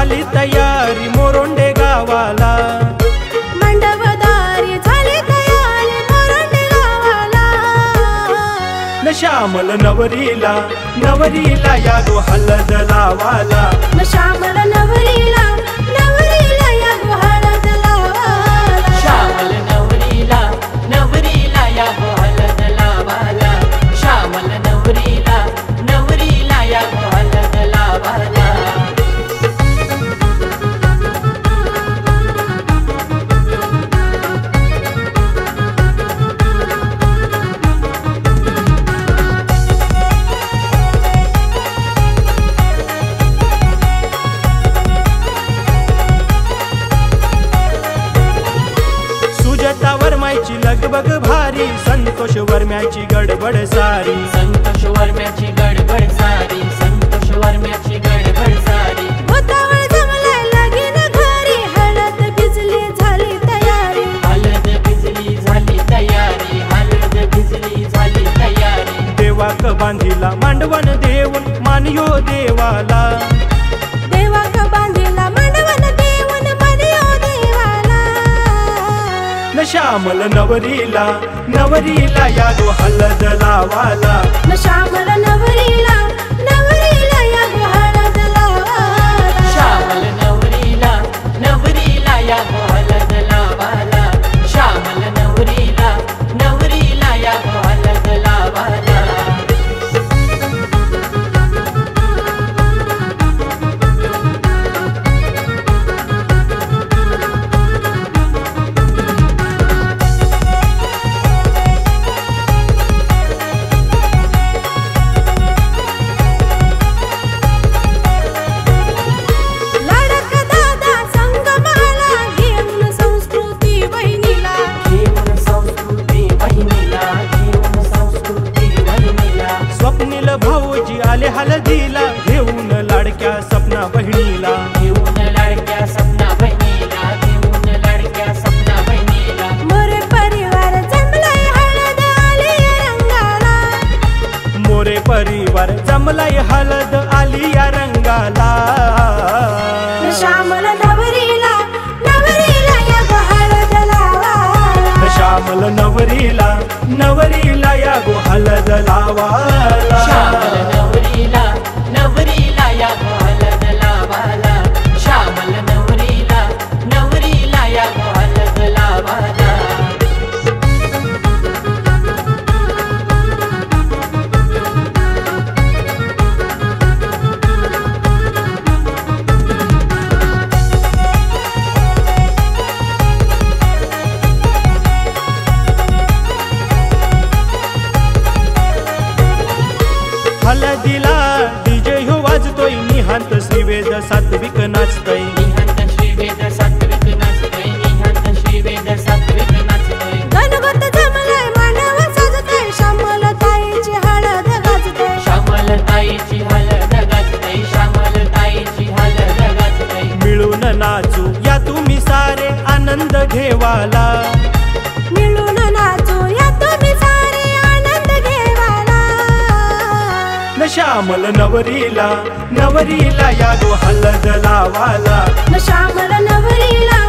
झाली तयारी मोरोंडे गावाला, मंडपदारी झाली तयारी मोरोंडे गावाला। न श्यामल नवरीला नवरीला या गो हळद लावाला, न श्यामल नवरीला नवरीला या गो हळद लावाला। श्यामल नवरीला नवरीला या गो हळद लावाला, श्यामल नवरीला नवरीला या गो हळद लावाला। सुजाता वर्माची लगबग भारी, संतोष वर्म्याची गडबड सारी, संतोष वर्म्याची गडबड सारी, संतोष वर्म्याची गडबड सारी। भोतावळ जमलाय लगीन घरी, हळद भिजली झाली तयारी, हळद भिजली झाली तयारी, हळद भिजली झाली तयारी। देवाक बांधिला मांडवण देऊन मानियो देवाला, देवाक बांधिला मांडवण देऊन मानियो देवाला। न श्यामल नवरीला नवरीला या गो हळद लावाला, न श्यामल नवरीला नवरीला या गो हळद लावाला। श्यामल नवरीला नवरीला या गो हळद लावाला, श्यामल नवरीला नवरीला या गो हळद लावाला। लाडका दादा संग मला घेऊन संस्कृती बहिणीला, घेऊन संस्कृती बहिणीला, घेऊन संस्कृती बहिणीला। स्वप्नील भाऊजी आले हळदीला, घेऊन लाडक्या सपना बहिणीला, घेऊन लाडक्या सपना बहिणीला, घेऊन लाडक्या सपना बहिणीला। मोरे परिवार जमलाय हळद आली रंगाला, मोरे परिवार जमलाय हळद आली या रंगाला। न श्यामल नवरीला नवरीला या गो हळद लावाला। न श्यामल नवरीला नवरीला या गो हळद लावाला। श्यामल नवरीला नवरीला या गो हळद लावाला, श्यामल नवरीला नवरीला या गो हळद लावाला। हळदीला डीजे ह्यो वाजतोय, निहांत श्रीवेद सात्विक नाचतय, निहांत श्रीवेद सात्विक नाचतोय, निहांत श्रीवेद सात्विक नाचतोय। गणगोत जमलाय मांडव सजतय, श्यामल ताईची हळद गाजतय, श्यामल ताईची हळद गाजतय, श्यामल ताईची हळद गाजतय। मिळून नाचू या तुम्ही सारे आनंद घेवाला, मिळून नाचू या तुम्ही सारे आनंद घेवाला। न श्यामल नवरीला नवरीला या गो हळद लावाला, न श्यामल नवरीला